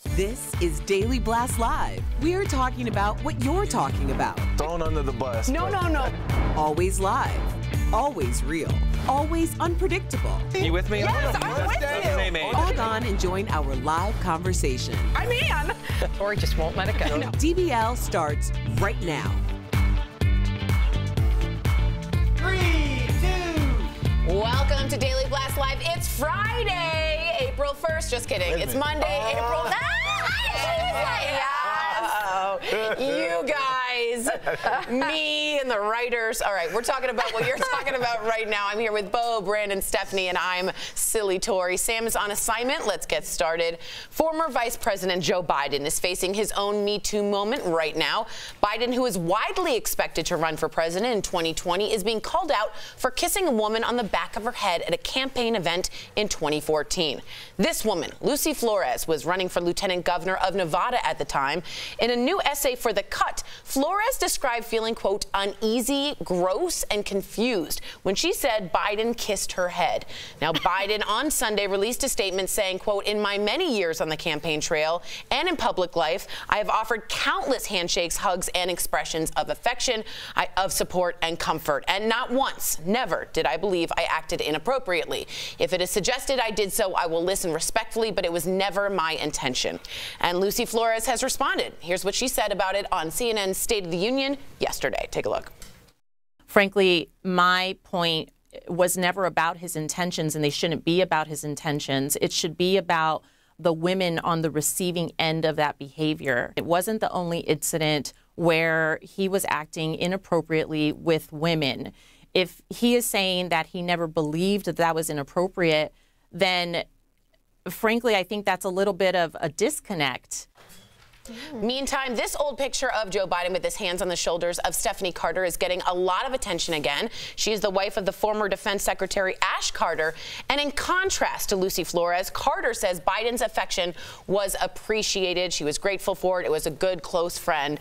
This is Daily Blast Live. We're talking about what you're talking about. Thrown under the bus. No. Always live. Always real. Always unpredictable. You with me? Yes, I'm with you. Log on and join our live conversation. I'm in. Tori just won't let it go. DBL starts right now. 3, 2. Welcome to Daily Blast Live. It's Friday, April 1st. Just kidding. It's Monday, April. You guys, me and the writers. All right, we're talking about what you're talking about right now. I'm here with Bo, Brandon, Stephanie, and I'm Silly Tori. Sam is on assignment. Let's get started. Former Vice President Joe Biden is facing his own Me Too moment right now. Biden, who is widely expected to run for president in 2020, is being called out for kissing a woman on the back of her head at a campaign event in 2014. This woman, Lucy Flores, was running for lieutenant governor of Nevada at the time. In a new essay for The Cut, Flores described feeling, quote, uneasy, gross, and confused when she said Biden kissed her head. Now, Biden on Sunday released a statement saying, quote, in my many years on the campaign trail and in public life, I have offered countless handshakes, hugs, and expressions of affection, of support and comfort. And not once, never did I believe I acted inappropriately. If it is suggested I did so, I will listen respectfully, but it was never my intention. And Lucy Flores has responded. Here's what she said about it on CNN's State of the Union yesterday. Take a look. Frankly, my point was never about his intentions, and they shouldn't be about his intentions. It should be about the women on the receiving end of that behavior. It wasn't the only incident where he was acting inappropriately with women. If he is saying that he never believed that that was inappropriate, then frankly, I think that's a little bit of a disconnect. Meantime, this old picture of Joe Biden with his hands on the shoulders of Stephanie Carter is getting a lot of attention again. She is the wife of the former Defense Secretary Ash Carter. And in contrast to Lucy Flores, Carter says Biden's affection was appreciated. She was grateful for it. It was a good, close friend.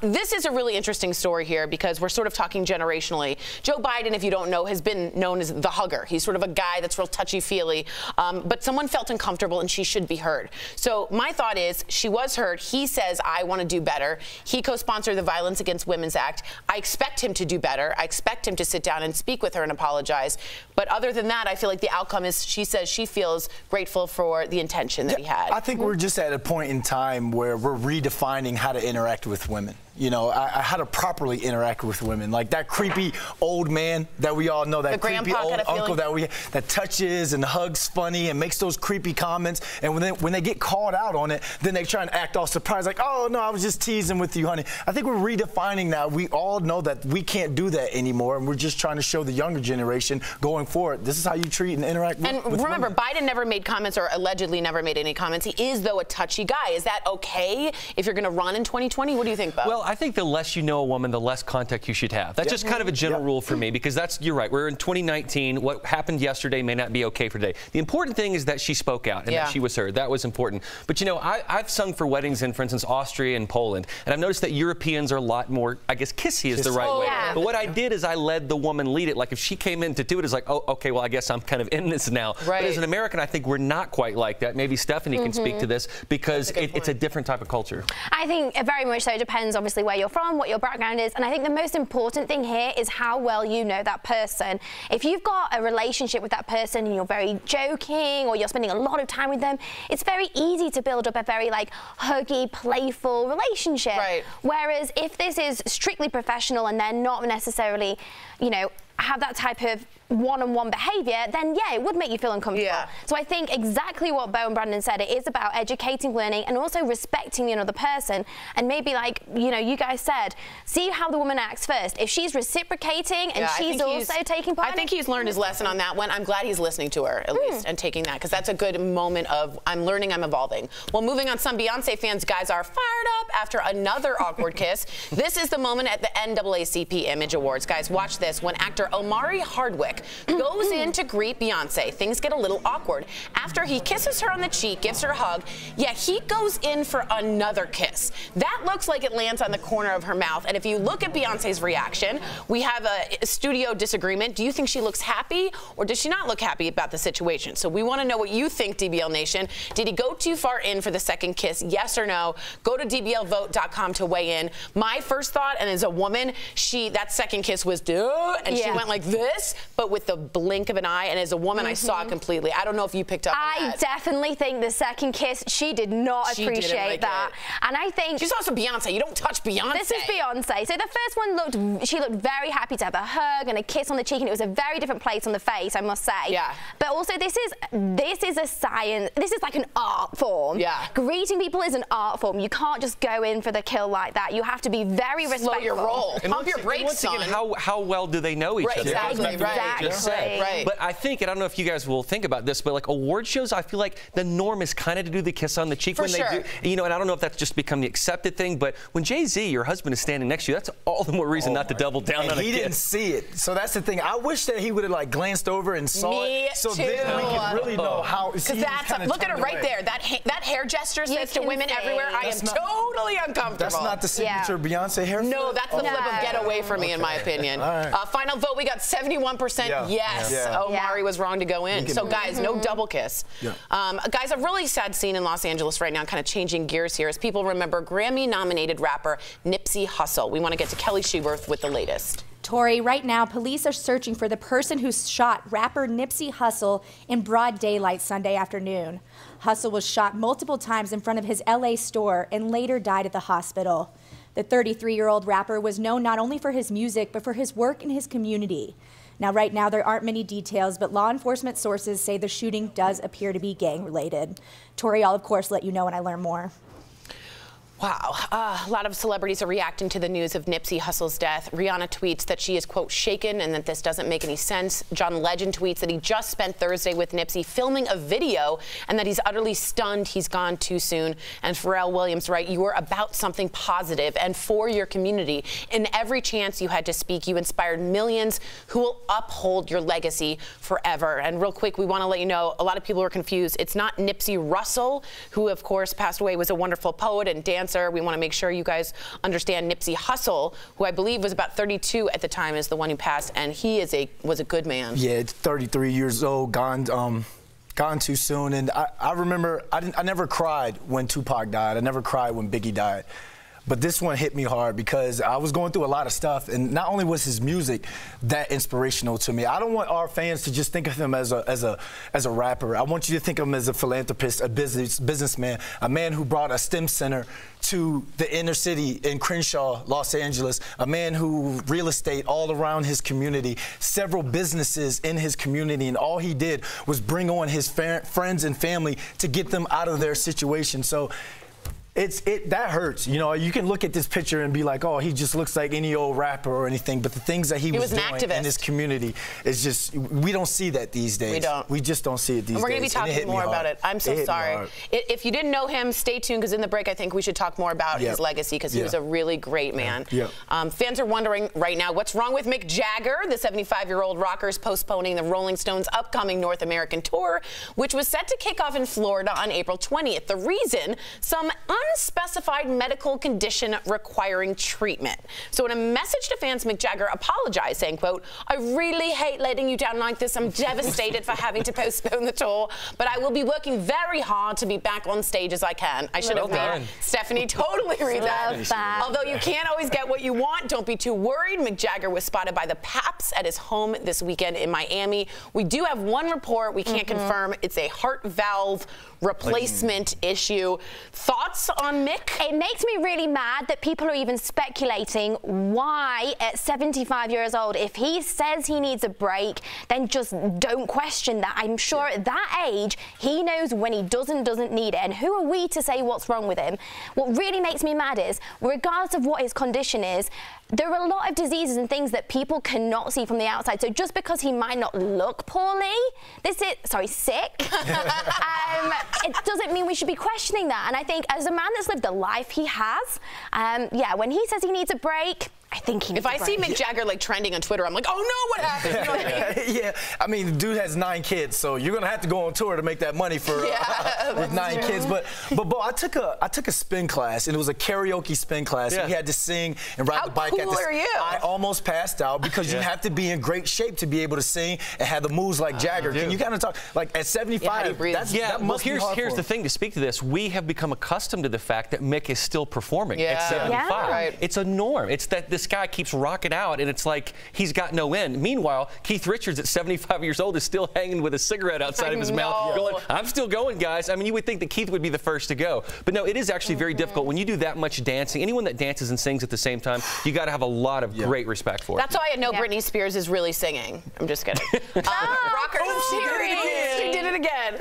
This is a really interesting story here because we're sort of talking generationally. Joe Biden, if you don't know, has been known as the hugger. He's sort of a guy that's real touchy-feely. But someone felt uncomfortable and she should be heard. So my thought is she was heard. He says, I want to do better. He co-sponsored the Violence Against Women's Act. I expect him to do better. I expect him to sit down and speak with her and apologize. But other than that, I feel like the outcome is she says she feels grateful for the intention that he had. I think we're just at a point in time where we're redefining how to interact with women. You know, how to properly interact with women. Like that creepy old man that we all know, that creepy old uncle that touches and hugs funny and makes those creepy comments. And when they get called out on it, then they try and act all surprised, like, oh, no, I was just teasing with you, honey. I think we're redefining now. We all know that we can't do that anymore, and we're just trying to show the younger generation going forward, this is how you treat and interact with women. And remember, Biden never made comments, or allegedly never made any comments. He is, though, a touchy guy. Is that okay if you're going to run in 2020? What do you think, Bo? Well, I think the less you know a woman, the less contact you should have. That's just kind of a general rule for me, because you're right. We're in 2019. What happened yesterday may not be okay for today. The important thing is that she spoke out and that she was heard. That was important. But, you know, I've sung for weddings in, for instance, Austria and Poland, and I've noticed that Europeans are a lot more, I guess, kissy is the right way. But what I did is I let the woman lead it. Like, if she came in to do it, it's like, oh, okay, well, I guess I'm kind of in this now. Right. But as an American, I think we're not quite like that. Maybe Stephanie can speak to this, because it's a different type of culture. I think very much so. It depends, obviously, where you're from, what your background is. And I think the most important thing here is how well you know that person. If you've got a relationship with that person and you're very joking, or you're spending a lot of time with them, it's very easy to build up a very like huggy, playful relationship. Right. Whereas if this is strictly professional and they're not necessarily, you know, have that type of one-on-one behavior, then yeah, it would make you feel uncomfortable. Yeah. So I think exactly what Bo and Brandon said, it is about educating, learning, and also respecting the other person. And maybe, like, you know, you guys said, see how the woman acts first. If she's reciprocating and she's also taking part, I think he's learned his lesson on that one. I'm glad he's listening to her, at least, and taking that, because that's a good moment of, I'm learning, I'm evolving. Well, moving on, some Beyonce fans, guys, are fired up after another awkward kiss. This is the moment at the NAACP Image Awards. Guys, watch this. When actor Omari Hardwick Affleck goes in to greet Beyonce. Things get a little awkward. After he kisses her on the cheek, gives her a hug, he goes in for another kiss. That looks like it lands on the corner of her mouth. And if you look at Beyonce's reaction, we have a studio disagreement. Do you think she looks happy, or does she not look happy about the situation? So we want to know what you think, DBL Nation. Did he go too far in for the second kiss? Yes or no? Go to dblvote.com to weigh in. My first thought, and as a woman, that second kiss was and she went like this, but with the blink of an eye. And as a woman, I saw it completely. I don't know if you picked up on that. I definitely think the second kiss, she did not appreciate that. And I think she's also Beyonce. You don't touch Beyonce. This is Beyonce. So the first one she looked very happy to have a hug and a kiss on the cheek, and it was a very different place on the face, I must say. Yeah. But also this is a science. This is like an art form. Yeah. Greeting people is an art form. You can't just go in for the kill like that. You have to be very respectful. Slow your roll. Pump your brakes, son. How well do they know each other? Exactly. Right. But I think, and I don't know if you guys will think about this, but like award shows, I feel like the norm is kind of to do the kiss on the cheek when they do. You know, and I don't know if that's just become the accepted thing, but when Jay-Z, your husband, is standing next to you, that's all the more reason not to double down on a kiss. He didn't see it, so that's the thing. I wish that he would have like glanced over and saw it, so then we could really know how. Because look at her right there. That hair gesture says to women everywhere, I am totally uncomfortable. That's not the signature Beyonce hair. No, that's the flip of get away from me, in my opinion. Final vote, we got 71% yes. Omari was wrong to go in. So guys, no double kiss. Guys, a really sad scene in Los Angeles right now, kind of changing gears here, as people remember Grammy-nominated rapper Nipsey Hussle. We want to get to Kelly Schuberth with the latest. Tori, right now, police are searching for the person who shot rapper Nipsey Hussle in broad daylight Sunday afternoon. Hussle was shot multiple times in front of his LA store and later died at the hospital. The 33-year-old rapper was known not only for his music, but for his work in his community. Now, right now, there aren't many details, but law enforcement sources say the shooting does appear to be gang-related. Tori, I'll, of course, let you know when I learn more. Wow. A lot of celebrities are reacting to the news of Nipsey Hussle's death. Rihanna tweets that she is, quote, shaken and that this doesn't make any sense. John Legend tweets that he just spent Thursday with Nipsey filming a video and that he's utterly stunned he's gone too soon. And Pharrell Williams, right, you were about something positive and for your community. In every chance you had to speak, you inspired millions who will uphold your legacy forever. And real quick, we want to let you know, a lot of people are confused. It's not Nipsey Hussle, who, of course, passed away, was a wonderful poet and dancer. We want to make sure you guys understand Nipsey Hussle, who I believe was about 32 at the time, is the one who passed, and he was a good man. Yeah, 33 years old, gone too soon. And I remember I never cried when Tupac died. I never cried when Biggie died. But this one hit me hard because I was going through a lot of stuff, and not only was his music that inspirational to me, I don't want our fans to just think of him as a rapper. I want you to think of him as a philanthropist, a businessman, a man who brought a STEM center to the inner city in Crenshaw, Los Angeles, a man who real estate all around his community, several businesses in his community, and all he did was bring on his friends and family to get them out of their situation. So that hurts. You know, you can look at this picture and be like, oh, he just looks like any old rapper or anything, but the things that he was doing in his community is just, we don't see that these days. We don't. We just don't see it these days. We're going to be talking more about it. I'm so sorry. If you didn't know him, stay tuned, because in the break, I think we should talk more about his legacy, because he was a really great man. Fans are wondering right now, what's wrong with Mick Jagger? The 75-year-old rocker is postponing the Rolling Stones' upcoming North American tour, which was set to kick off in Florida on April 20th. The reason? Some unspecified medical condition requiring treatment. So in a message to fans, Mick Jagger apologized, saying, quote, I really hate letting you down like this. I'm devastated for having to postpone the tour, but I will be working very hard to be back on stage as I can. I should have made Stephanie totally read that. Although you can't always get what you want, don't be too worried. Mick Jagger was spotted by the Paps at his home this weekend in Miami. We do have one report we can't confirm. It's a heart valve replacement issue. Thoughts on Mick? It makes me really mad that people are even speculating why at 75 years old, if he says he needs a break, then just don't question that. I'm sure at that age, he knows when he doesn't need it. And who are we to say what's wrong with him? What really makes me mad is, regardless of what his condition is, there are a lot of diseases and things that people cannot see from the outside. So just because he might not look sick, it doesn't mean we should be questioning that. And I think as a man that's lived the life he has, when he says he needs a break, I think he needs If I see Mick Jagger like trending on Twitter, I'm like, oh no, what happened? You know what I mean? Yeah, I mean, the dude has 9 kids, so you're gonna have to go on tour to make that money for with 9 kids. But Bo, I took a spin class, and it was a karaoke spin class. Yeah. And we had to sing and ride the bike. How cool are you? I almost passed out because you have to be in great shape to be able to sing and have the moves like Jagger. Can you kind of talk like at 75? That must be hard here's for the him. thing to speak to this. We have become accustomed to the fact that Mick is still performing at 75. Yeah. Right. It's a norm. It's that this guy keeps rocking out, and it's like he's got no end. Meanwhile, Keith Richards at 75 years old is still hanging with a cigarette outside of his mouth, going, "I'm still going, guys." I mean, you would think that Keith would be the first to go, but no, it is actually very difficult when you do that much dancing. Anyone that dances and sings at the same time, you got to have a lot of great respect for it. That's why I know Britney Spears is really singing. I'm just kidding. Rocker She did it again.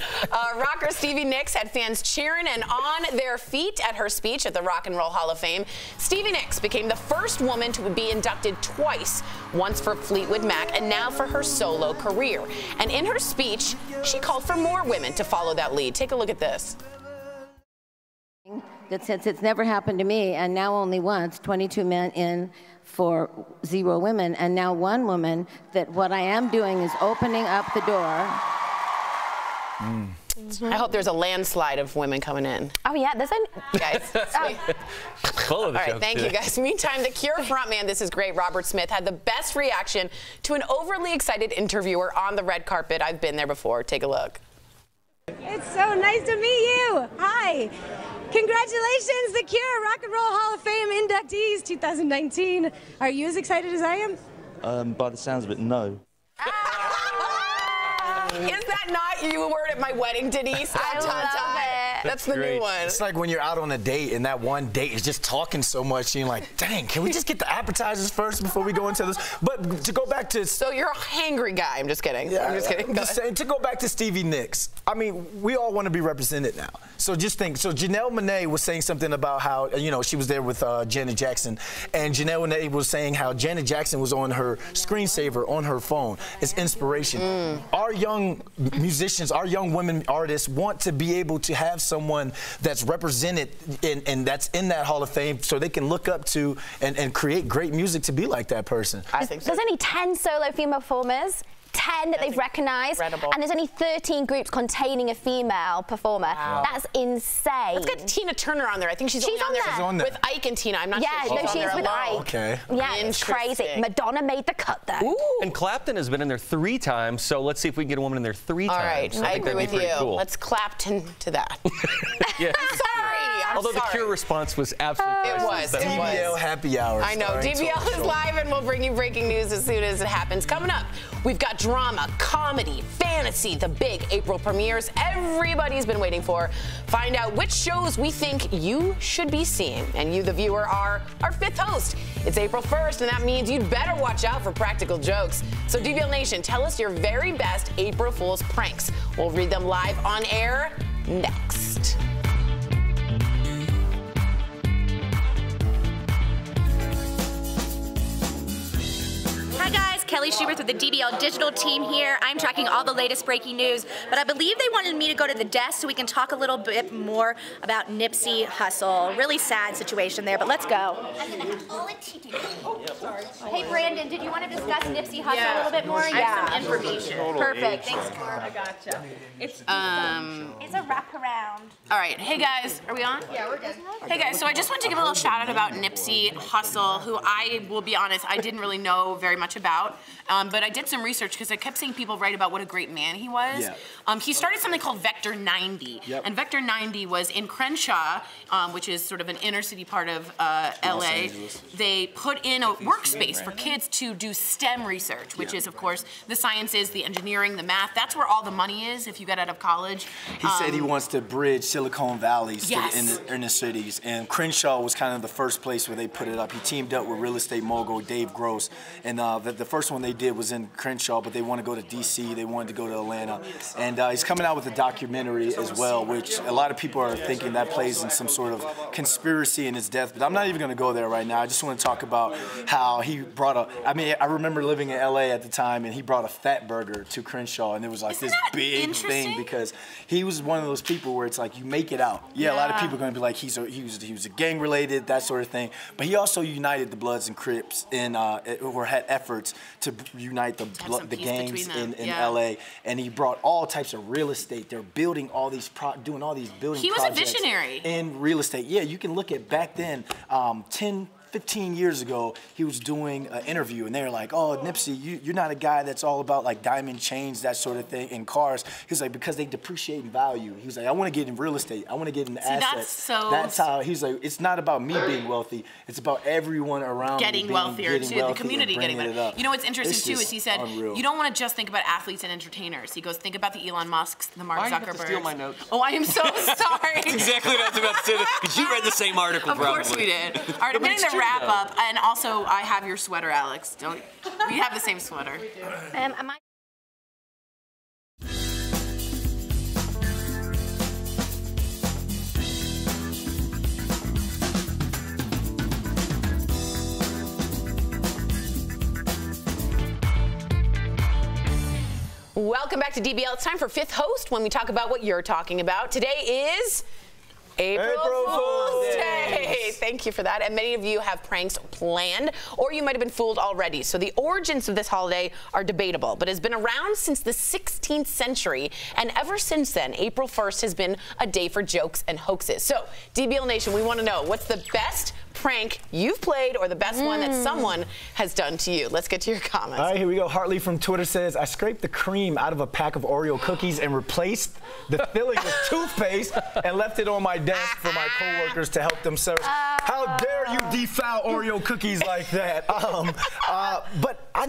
Rocker Stevie Nicks had fans cheering and on their feet at her speech at the Rock and Roll Hall of Fame. Stevie Nicks became the first woman to be inducted twice, once for Fleetwood Mac and now for her solo career. And in her speech, she called for more women to follow that lead. Take a look at this. That since it's never happened to me, and now only once, 22 men in for 0 women, and now 1 woman, that what I am doing is opening up the door. I hope there's a landslide of women coming in. Oh yeah, there's guys. Full of All right, jokes thank today. you guys. Meantime, the Cure frontman, this is great, Robert Smith, had the best reaction to an overly excited interviewer on the red carpet. I've been there before. Take a look. It's so nice to meet you. Hi. Congratulations, the Cure Rock and Roll Hall of Fame inductees 2019. Are you as excited as I am? By the sounds of it, no. Is that not you were at my wedding, Denise? I love it. That's the new one. It's like when you're out on a date and that one date is just talking so much, and you're like, dang, can we just get the appetizers first before we go into this? But to go back to... So you're a hangry guy. I'm just kidding. Yeah, I'm just kidding. Just saying, to go back to Stevie Nicks, I mean, we all want to be represented now. So just think, so Janelle Monáe was saying something about how, you know, she was there with Janet Jackson, and Janelle Monáe was saying how Janet Jackson was on her screensaver on her phone. It's inspiration. Our young musicians, our young women artists want to be able to have someone that's represented and that's in that Hall of Fame so they can look up to and create great music to be like that person. I think so. There's only 10 solo female performers. 10 that they've recognized, incredible. And there's only 13 groups containing a female performer. Wow. That's insane. Let's get Tina Turner on there. I think she's on there. She's on there with Ike and Tina. I'm not yeah, sure no, she's on she's there with alone. Ike. Okay. Yeah, it's crazy. Madonna made the cut though. Ooh. And Clapton has been in there 3 times, so let's see if we can get a woman in there 3 times. All right, I agree with you. Cool. Let's Clapton to that. Yeah. I'm sorry. Although the Cure response was absolutely It was. DBL Happy Hours. I know. DBL is live, and we'll bring you breaking news as soon as it happens. Coming up, we've got drama, comedy, fantasy, the big April premieres everybody's been waiting for. Find out which shows we think you should be seeing. And you, the viewer, are our 5th host. It's April 1st, and that means you'd better watch out for practical jokes. So DBL Nation, tell us your very best April Fool's pranks. We'll read them live on air next. Hi guys, Kelly Schubert with the DBL digital team here. I'm tracking all the latest breaking news, but I believe they wanted me to go to the desk so we can talk a little bit more about Nipsey Hussle. Really sad situation there, but let's go. Hey Brandon, did you want to discuss Nipsey Hussle a little bit more? I have some information. Perfect, thanks. I gotcha. It's a wraparound. All right, hey guys, are we on? Yeah, we're good. Hey guys, so I just want to give a little shout out about Nipsey Hussle, who I will be honest, I didn't really know very much about, but I did some research because I kept seeing people write about what a great man he was. Yeah. He started something called Vector 90, and Vector 90 was in Crenshaw, which is sort of an inner city part of LA. They put in a workspace for kids to do STEM research, which is, of course, the sciences, the engineering, the math. That's where all the money is if you get out of college. He said he wants to bridge Silicon Valley to Yes. the inner cities, and Crenshaw was kind of the first place where they put it up. He teamed up with real estate mogul Dave Gross, and the first one one they did was in Crenshaw, but they want to go to D.C., they wanted to go to Atlanta. And he's coming out with a documentary as well, which a lot of people are thinking that plays in some sort of conspiracy in his death. But I'm not even going to go there right now. I just want to talk about how he brought I remember living in L.A. at the time, and he brought a fat burger to Crenshaw, and it was like this big thing because he was one of those people where it's like you make it out. Yeah, a lot of people are going to be like he was a gang related, that sort of thing. But he also united the Bloods and Crips or had efforts to unite the gangs in LA, and he brought all types of real estate. They're building all these doing all these building projects. He was a visionary in real estate. Yeah, you can look at back then 15 years ago, he was doing an interview, and they were like, "Oh, Nipsey, you're not a guy that's all about like diamond chains, that sort of thing, in cars." He's like, because they depreciate in value. He was like, "I want to get in real estate. I want to get in assets." That's how he's like. It's not about me being wealthy. It's about everyone around getting wealthier too. The community getting wealthy. You know what's interesting too is he said you don't want to just think about athletes and entertainers. He goes, think about the Elon Musks, the Mark Zuckerbergs. Why are you about to steal my notes? Oh, I am so sorry. That's exactly what I was about to say. Because you read the same article. Of course we did. All right, I'm getting the wrap up, and also I have your sweater, Alex. We have the same sweater. Welcome back to DBL. It's time for Fifth Host when we talk about what you're talking about. Today is April Fool's Day. Thank you for that. And many of you have pranks planned, or you might have been fooled already. So the origins of this holiday are debatable, but it's been around since the 16th century. And ever since then, April 1st has been a day for jokes and hoaxes. So DBL Nation, we want to know, what's the best prank you've played or the best one that someone has done to you? Let's get to your comments. All right, here we go. Hartley from Twitter says, I scraped the cream out of a pack of Oreo cookies and replaced the filling with toothpaste and left it on my desk for my coworkers to help themselves. How dare you defoul Oreo cookies like that? But I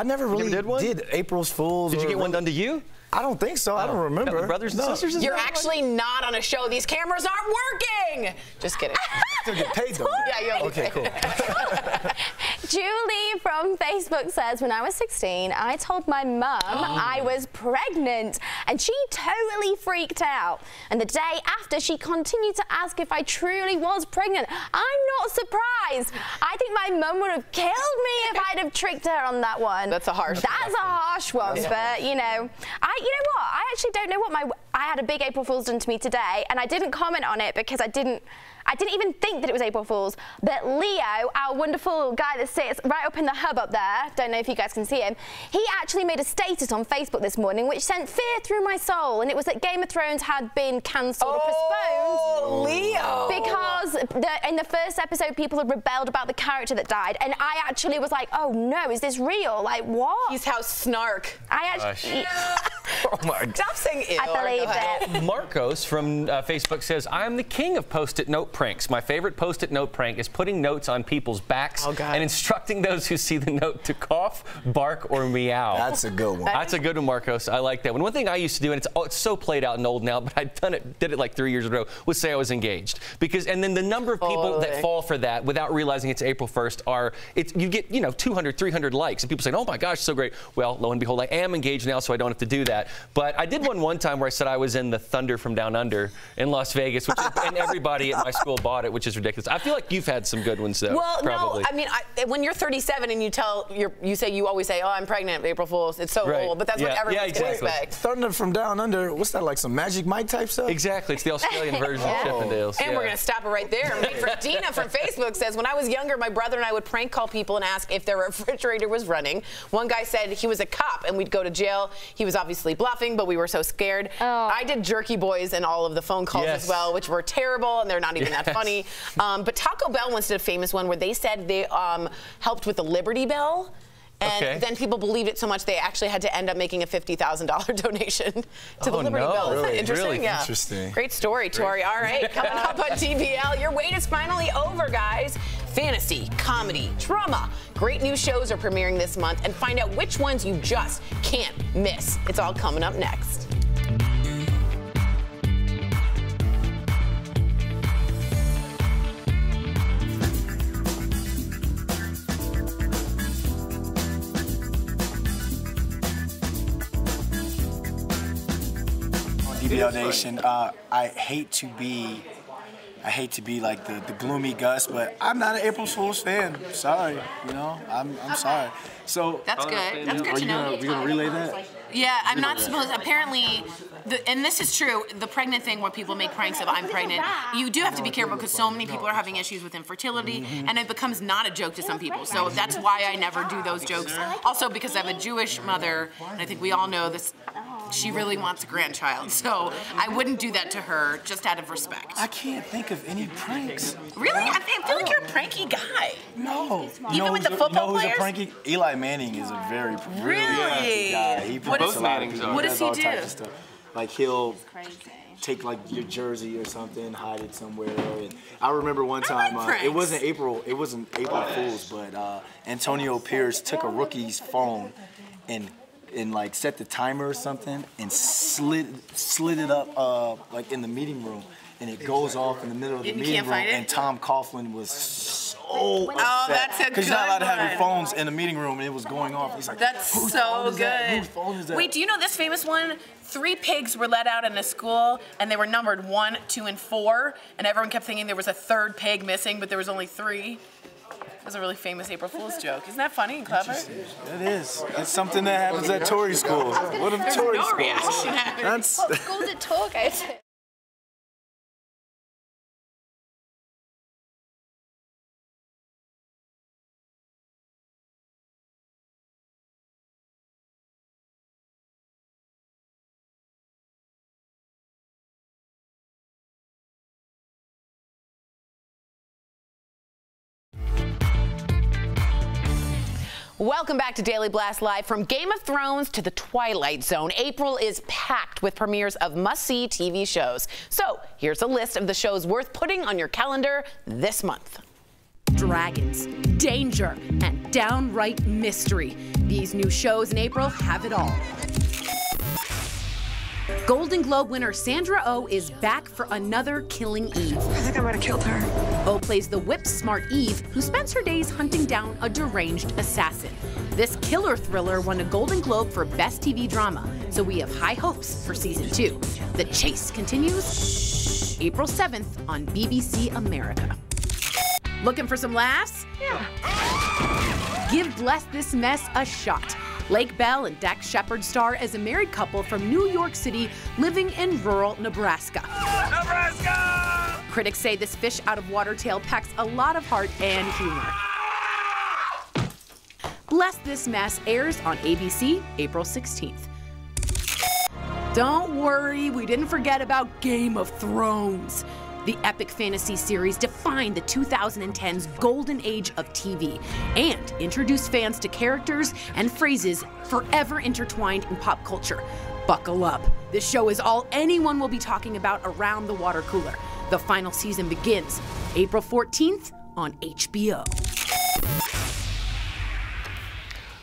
never really did April's Fools. Did you get one done to you? I don't think so. I don't remember. Brothers and sisters? You're actually not on a show. These cameras aren't working. Just kidding. Still get paid though. Yeah, you'll okay, cool. Julie from Facebook says, when I was 16, I told my mum I was pregnant, and she totally freaked out. And the day after, she continued to ask if I truly was pregnant. I'm not surprised. I think my mum would have killed me if I'd have tricked her on that one. That's a harsh one. That's a harsh one, but you know what? I actually don't know what I had a big April Fool's done to me today, and I didn't comment on it because I didn't even think that it was April Fool's. But Leo, our wonderful guy that sits right up in the hub up there, don't know if you guys can see him, he actually made a status on Facebook this morning which sent fear through my soul, and it was that Game of Thrones had been cancelled or postponed. Leo! Because in the first episode, people had rebelled about the character that died, and I actually was like, oh no, is this real? Like, what? He's House Snark. I actually... Oh my God. Stop saying ew. I believed it. Marcos from Facebook says, I am the king of Post-it note pranks. My favorite Post-it note prank is putting notes on people's backs and instructing those who see the note to cough, bark, or meow. That's a good one. That's a good one, Marcos. I like that one. One thing I used to do, and it's so played out and old now, but did it like 3 years ago, was say I was engaged. And then the number of people that fall for that without realizing it's April 1st you get 200, 300 likes, and people say, oh my gosh, so great. Well, lo and behold, I am engaged now, so I don't have to do that. But I did one time where I said I was in the Thunder from Down Under in Las Vegas, and everybody at my school bought it, which is ridiculous. I feel like you've had some good ones, though. Well, probably. no, I mean, when you're 37 and you always say, oh, I'm pregnant, April Fool's. It's so old, but that's what everyone's going to expect. Thunder from Down Under, what's that, like some Magic Mike type stuff? Exactly, it's the Australian version of Chippendales. And we're going to stop it right there. Wait for Dina from Facebook says, when I was younger, my brother and I would prank call people and ask if their refrigerator was running. One guy said he was a cop and we'd go to jail. He was obviously bluffing, but we were so scared. I did Jerky Boys and all of the phone calls as well, which were terrible, and they're not even that funny. But Taco Bell once did a famous one where they said they helped with the Liberty Bell. And then people believed it so much they actually had to end up making a $50,000 donation to the Liberty Bell. Isn't that interesting? Really interesting. Great story, Tori. All right, coming up on DBL, your wait is finally over, guys. Fantasy, comedy, drama. Great new shows are premiering this month, and find out which ones you just can't miss. It's all coming up next. DBL Nation. I hate to be like the gloomy Gus, but I'm not an April Fool's fan. Sorry, you know, I'm sorry. So that's good. That's good to know. Are you gonna relay that? Yeah, I'm not supposed. Apparently, and this is true. The pregnant thing, where people make pranks of "I'm pregnant," you do have to be careful because so many people are having issues with infertility, and it becomes not a joke to some people. So that's why I never do those jokes. Also, because I have a Jewish mother, and I think we all know this. She really wants a grandchild, so I wouldn't do that to her just out of respect. I can't think of any pranks. Really? I feel like you're a pranky guy. No. Even with the football players? Who's a pranky? Eli Manning is a very really guy. He what does he do? Like he'll take like your jersey or something, hide it somewhere. And I remember one time it wasn't April Fool's, but Antonio Pierce took a rookie's phone and like set the timer or something and slid it up like in the meeting room, and it goes off in the middle of the meeting room, and Tom Coughlin was so upset because you're not allowed to have your phones in the meeting room, and it was going off. He's like, that's so good. Whose phone is that? Wait, do you know this famous one? 3 pigs were let out in a school, and they were numbered 1, 2, and 4, and everyone kept thinking there was a 3rd pig missing, but there was only 3. That's a really famous April Fool's joke. Isn't that funny and clever? It is. It's something that happens at Tory school. What if Tory school? Reaction happens. What school did Tor go to? Welcome back to Daily Blast Live. From Game of Thrones to the Twilight Zone, April is packed with premieres of must-see TV shows. So here's a list of the shows worth putting on your calendar this month. Dragons, danger, and downright mystery. These new shows in April have it all. Golden Globe winner Sandra Oh is back for another Killing Eve. I think I might have killed her. Oh plays the whip-smart Eve, who spends her days hunting down a deranged assassin. This killer thriller won a Golden Globe for Best TV Drama, so we have high hopes for Season 2. The chase continues April 7th on BBC America. Looking for some laughs? Yeah. Give Bless This Mess a shot. Lake Bell and Dax Shepard star as a married couple from New York City living in rural Nebraska. Nebraska! Critics say this fish out of water tale packs a lot of heart and humor. Bless This Mess airs on ABC April 16th. Don't worry, we didn't forget about Game of Thrones. The epic fantasy series defined the 2010s golden age of TV and introduced fans to characters and phrases forever intertwined in pop culture. Buckle up. This show is all anyone will be talking about around the water cooler. The final season begins April 14th on HBO.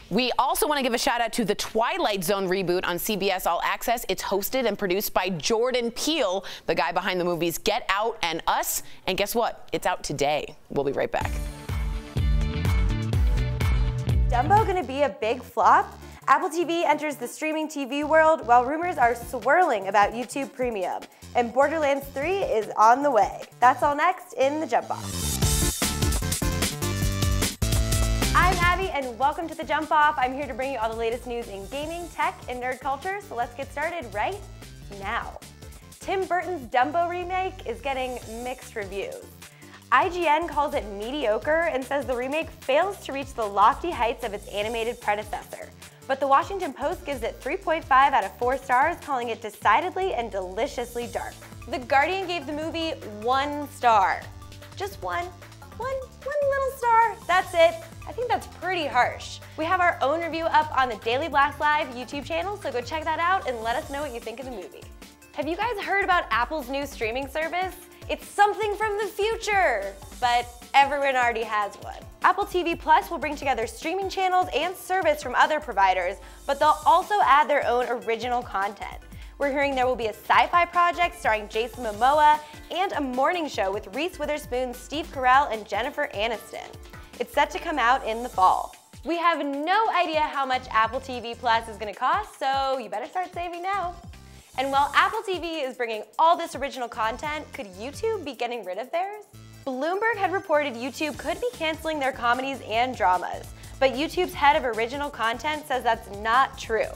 We also want to give a shout out to the Twilight Zone reboot on CBS All Access. It's hosted and produced by Jordan Peele, the guy behind the movies Get Out and Us. And guess what? It's out today. We'll be right back. Dumbo gonna be a big flop? Apple TV enters the streaming TV world while rumors are swirling about YouTube Premium. And Borderlands 3 is on the way. That's all next in the Jump Off. I'm Abby, and welcome to The Jump Off. I'm here to bring you all the latest news in gaming, tech, and nerd culture, so let's get started right now. Tim Burton's Dumbo remake is getting mixed reviews. IGN calls it mediocre and says the remake fails to reach the lofty heights of its animated predecessor. But the Washington Post gives it 3.5 out of 4 stars, calling it decidedly and deliciously dark. The Guardian gave the movie 1 star. Just one little star, that's it. I think that's pretty harsh. We have our own review up on the Daily Blast Live YouTube channel, so go check that out and let us know what you think of the movie. Have you guys heard about Apple's new streaming service? It's something from the future, but everyone already has one. Apple TV Plus will bring together streaming channels and service from other providers, but they'll also add their own original content. We're hearing there will be a sci-fi project starring Jason Momoa and a morning show with Reese Witherspoon, Steve Carell, and Jennifer Aniston. It's set to come out in the fall. We have no idea how much Apple TV Plus is going to cost, so you better start saving now. And while Apple TV is bringing all this original content, could YouTube be getting rid of theirs? Bloomberg had reported YouTube could be canceling their comedies and dramas, but YouTube's head of original content says that's not true.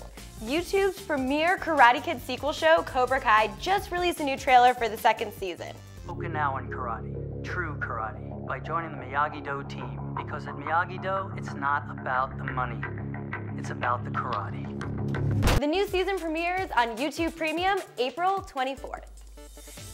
YouTube's premier Karate Kid sequel show, Cobra Kai, just released a new trailer for the second season. Okinawan karate, true karate, by joining the Miyagi-Do team, because at Miyagi-Do, it's not about the money, it's about the karate. The new season premieres on YouTube Premium April 24th.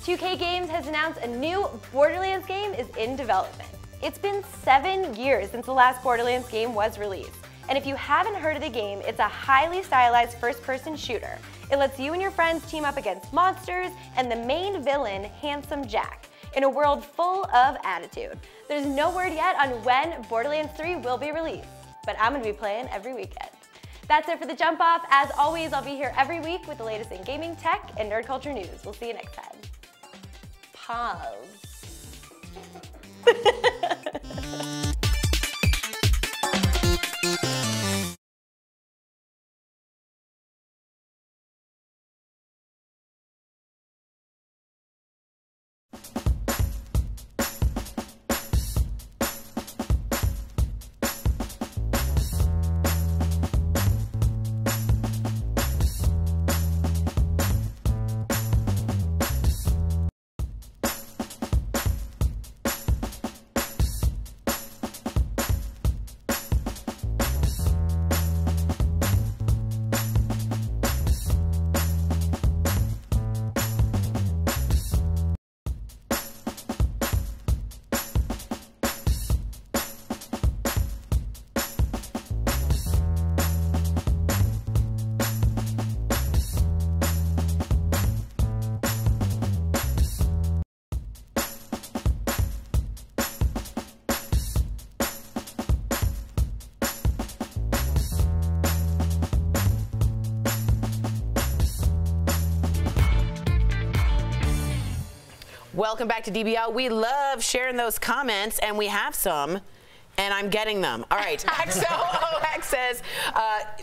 2K Games has announced a new Borderlands game is in development. It's been 7 years since the last Borderlands game was released. And if you haven't heard of the game, it's a highly stylized first-person shooter. It lets you and your friends team up against monsters and the main villain, Handsome Jack, in a world full of attitude. There's no word yet on when Borderlands 3 will be released, but I'm gonna be playing every weekend. That's it for the Jump Off. As always, I'll be here every week with the latest in gaming, tech, and nerd culture news. We'll see you next time. Pause. Welcome back to DBL. We love sharing those comments, and we have some, and I'm getting them. All right, XOOX says,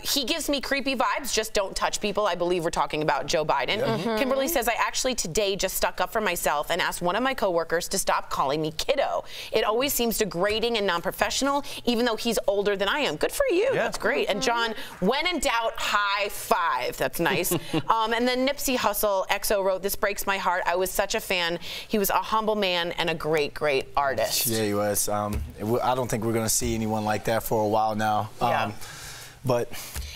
he gives me creepy vibes, just don't touch people. I believe we're talking about Joe Biden. Yeah. Kimberly says, I actually today just stuck up for myself and asked one of my coworkers to stop calling me kiddo. It always seems degrading and non-professional, even though he's older than I am. Good for you, that's great. And John, when in doubt, high five. That's nice. And then Nipsey Hussle, XO, wrote, this breaks my heart. I was such a fan. He was a humble man and a great, great artist. Yeah, he was. I don't think we're going to see anyone like that for a while now. But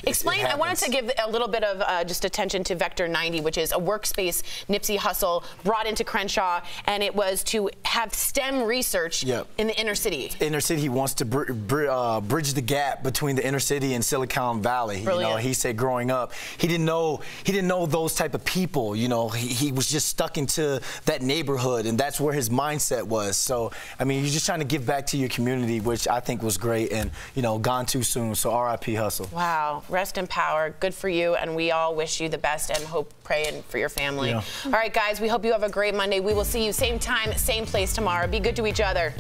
explain, I wanted to give a little bit of just attention to Vector 90, which is a workspace Nipsey Hussle brought into Crenshaw, and it was to have STEM research in the inner city. Inner city, he wants to bridge the gap between the inner city and Silicon Valley. Brilliant. You know, he said growing up, he didn't know those type of people. You know, he was just stuck into that neighborhood, and that's where his mindset was. So, I mean, you're just trying to give back to your community, which I think was great, and you know, gone too soon. So, R.I.P. Hussle. Wow, rest in power. Good for you, and we all wish you the best and hope, praying for your family. Yeah. All right, guys, we hope you have a great Monday. We will see you same time, same place tomorrow. Be good to each other.